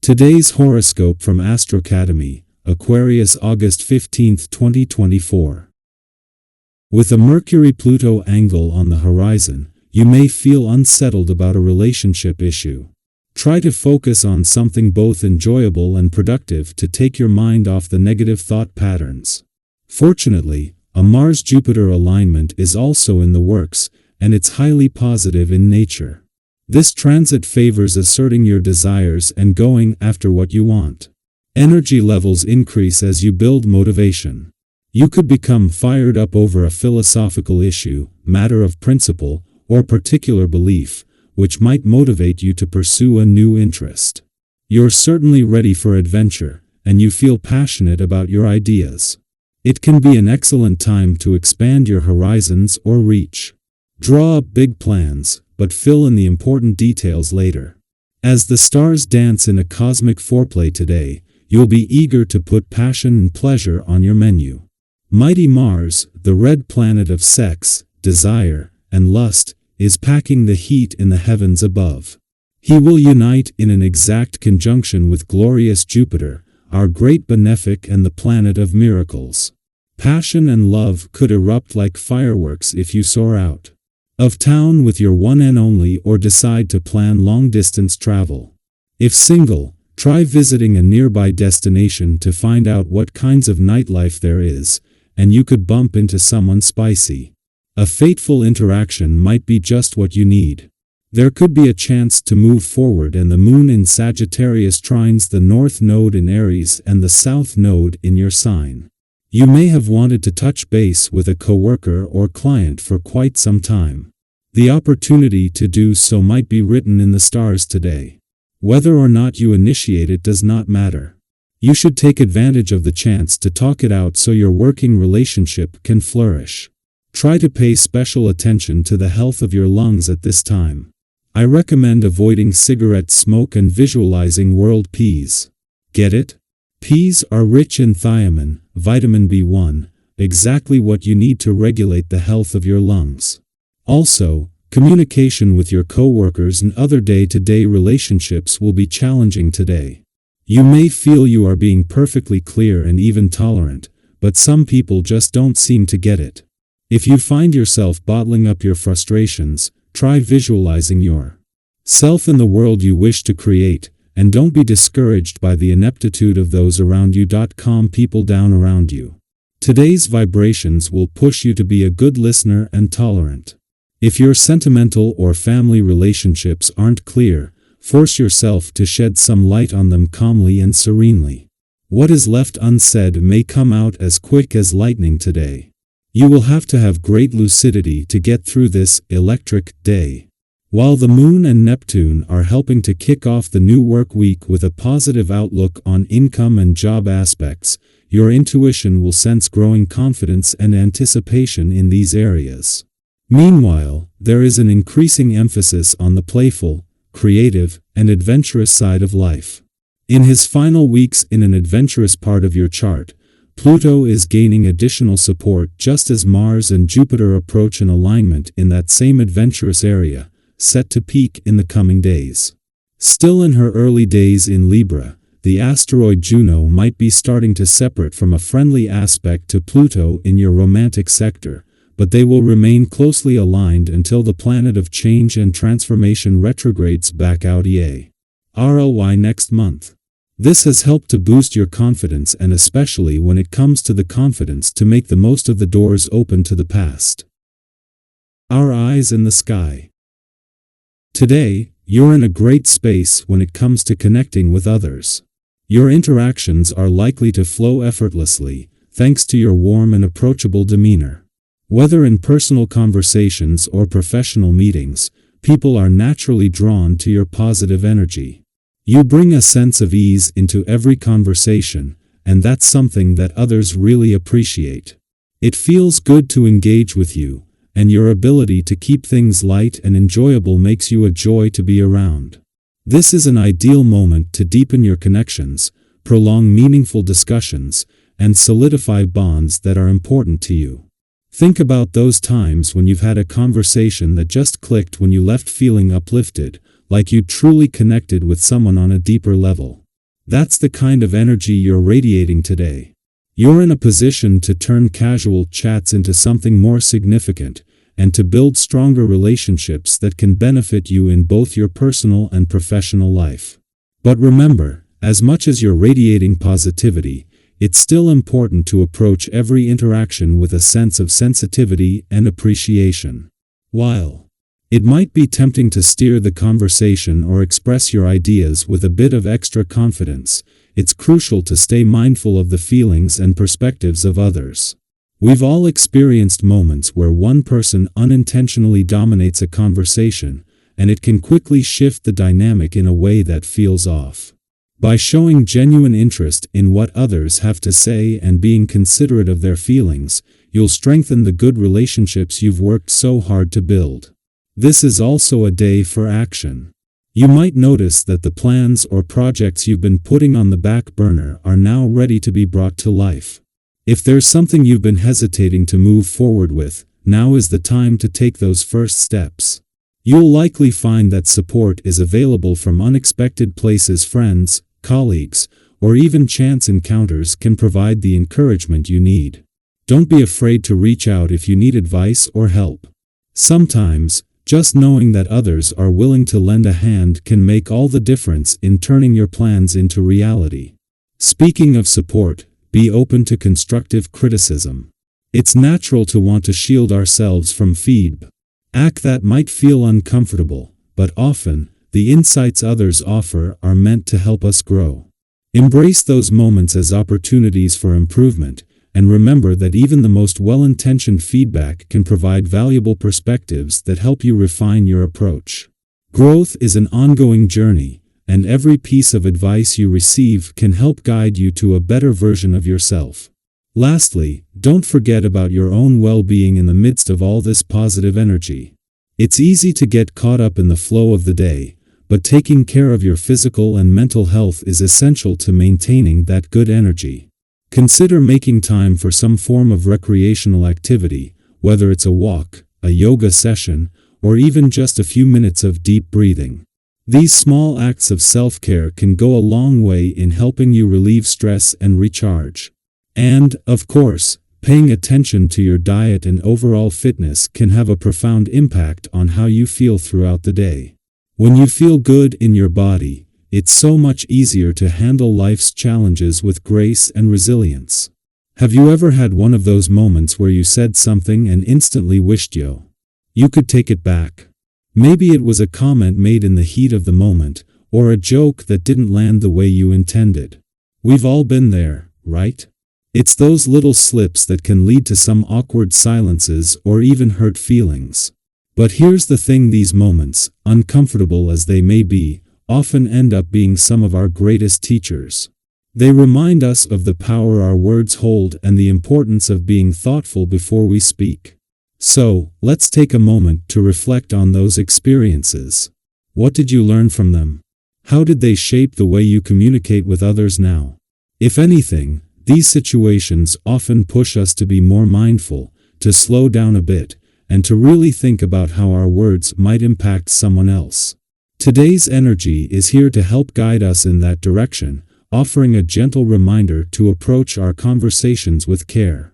Today's horoscope from Astrocademy, Aquarius August 15, 2024. With a Mercury-Pluto angle on the horizon, you may feel unsettled about a relationship issue. Try to focus on something both enjoyable and productive to take your mind off the negative thought patterns. Fortunately, a Mars-Jupiter alignment is also in the works, and it's highly positive in nature. This transit favors asserting your desires and going after what you want. Energy levels increase as you build motivation. You could become fired up over a philosophical issue, matter of principle, or particular belief, which might motivate you to pursue a new interest. You're certainly ready for adventure, and you feel passionate about your ideas. It can be an excellent time to expand your horizons or reach. Draw up big plans, but fill in the important details later. As the stars dance in a cosmic foreplay today, you'll be eager to put passion and pleasure on your menu. Mighty Mars, the red planet of sex, desire, and lust, is packing the heat in the heavens above. He will unite in an exact conjunction with glorious Jupiter, our great benefic and the planet of miracles. Passion and love could erupt like fireworks if you soar out of town with your one and only or decide to plan long-distance travel. If single, try visiting a nearby destination to find out what kinds of nightlife there is, and you could bump into someone spicy. A fateful interaction might be just what you need. There could be a chance to move forward, and the moon in Sagittarius trines the north node in Aries and the south node in your sign. You may have wanted to touch base with a coworker or client for quite some time. The opportunity to do so might be written in the stars today. Whether or not you initiate it does not matter. You should take advantage of the chance to talk it out so your working relationship can flourish. Try to pay special attention to the health of your lungs at this time. I recommend avoiding cigarette smoke and visualizing world peas. Get it? Peas are rich in thiamine, vitamin B1, exactly what you need to regulate the health of your lungs. Also, communication with your coworkers and other day-to-day relationships will be challenging today. You may feel you are being perfectly clear and even tolerant, but some people just don't seem to get it. If you find yourself bottling up your frustrations, try visualizing yourself in the world you wish to create, and don't be discouraged by the ineptitude of those around you. Calm people down around you. Today's vibrations will push you to be a good listener and tolerant. If your sentimental or family relationships aren't clear, force yourself to shed some light on them calmly and serenely. What is left unsaid may come out as quick as lightning today. You will have to have great lucidity to get through this electric day. While the Moon and Neptune are helping to kick off the new work week with a positive outlook on income and job aspects, your intuition will sense growing confidence and anticipation in these areas. Meanwhile, there is an increasing emphasis on the playful, creative, and adventurous side of life. In his final weeks in an adventurous part of your chart, Pluto is gaining additional support just as Mars and Jupiter approach an alignment in that same adventurous area, set to peak in the coming days. Still in her early days in Libra, the asteroid Juno might be starting to separate from a friendly aspect to Pluto in your romantic sector, but they will remain closely aligned until the planet of change and transformation retrogrades back out RLY next month. This has helped to boost your confidence, and especially when it comes to the confidence to make the most of the doors open to the past. Our eyes in the sky. Today, you're in a great space when it comes to connecting with others. Your interactions are likely to flow effortlessly, thanks to your warm and approachable demeanor. Whether in personal conversations or professional meetings, people are naturally drawn to your positive energy. You bring a sense of ease into every conversation, and that's something that others really appreciate. It feels good to engage with you, and your ability to keep things light and enjoyable makes you a joy to be around. This is an ideal moment to deepen your connections, prolong meaningful discussions, and solidify bonds that are important to you. Think about those times when you've had a conversation that just clicked, when you left feeling uplifted, like you truly connected with someone on a deeper level. That's the kind of energy you're radiating today. You're in a position to turn casual chats into something more significant, and to build stronger relationships that can benefit you in both your personal and professional life. But remember, as much as you're radiating positivity, it's still important to approach every interaction with a sense of sensitivity and appreciation. While it might be tempting to steer the conversation or express your ideas with a bit of extra confidence, it's crucial to stay mindful of the feelings and perspectives of others. We've all experienced moments where one person unintentionally dominates a conversation, and it can quickly shift the dynamic in a way that feels off. By showing genuine interest in what others have to say and being considerate of their feelings, you'll strengthen the good relationships you've worked so hard to build. This is also a day for action. You might notice that the plans or projects you've been putting on the back burner are now ready to be brought to life. If there's something you've been hesitating to move forward with, now is the time to take those first steps. You'll likely find that support is available from unexpected places. Friends, colleagues, or even chance encounters can provide the encouragement you need. Don't be afraid to reach out if you need advice or help. Sometimes, just knowing that others are willing to lend a hand can make all the difference in turning your plans into reality. Speaking of support, be open to constructive criticism. It's natural to want to shield ourselves from feedback that might feel uncomfortable, but often, the insights others offer are meant to help us grow. Embrace those moments as opportunities for improvement, and remember that even the most well-intentioned feedback can provide valuable perspectives that help you refine your approach. Growth is an ongoing journey, and every piece of advice you receive can help guide you to a better version of yourself. Lastly, don't forget about your own well-being in the midst of all this positive energy. It's easy to get caught up in the flow of the day, but taking care of your physical and mental health is essential to maintaining that good energy. Consider making time for some form of recreational activity, whether it's a walk, a yoga session, or even just a few minutes of deep breathing. These small acts of self-care can go a long way in helping you relieve stress and recharge. And, of course, paying attention to your diet and overall fitness can have a profound impact on how you feel throughout the day. When you feel good in your body, it's so much easier to handle life's challenges with grace and resilience. Have you ever had one of those moments where you said something and instantly wished you could take it back? Maybe it was a comment made in the heat of the moment, or a joke that didn't land the way you intended. We've all been there, right? It's those little slips that can lead to some awkward silences or even hurt feelings. But here's the thing: these moments, uncomfortable as they may be, often end up being some of our greatest teachers. They remind us of the power our words hold and the importance of being thoughtful before we speak. So, let's take a moment to reflect on those experiences. What did you learn from them? How did they shape the way you communicate with others now? If anything, these situations often push us to be more mindful, to slow down a bit, and to really think about how our words might impact someone else. Today's energy is here to help guide us in that direction, offering a gentle reminder to approach our conversations with care.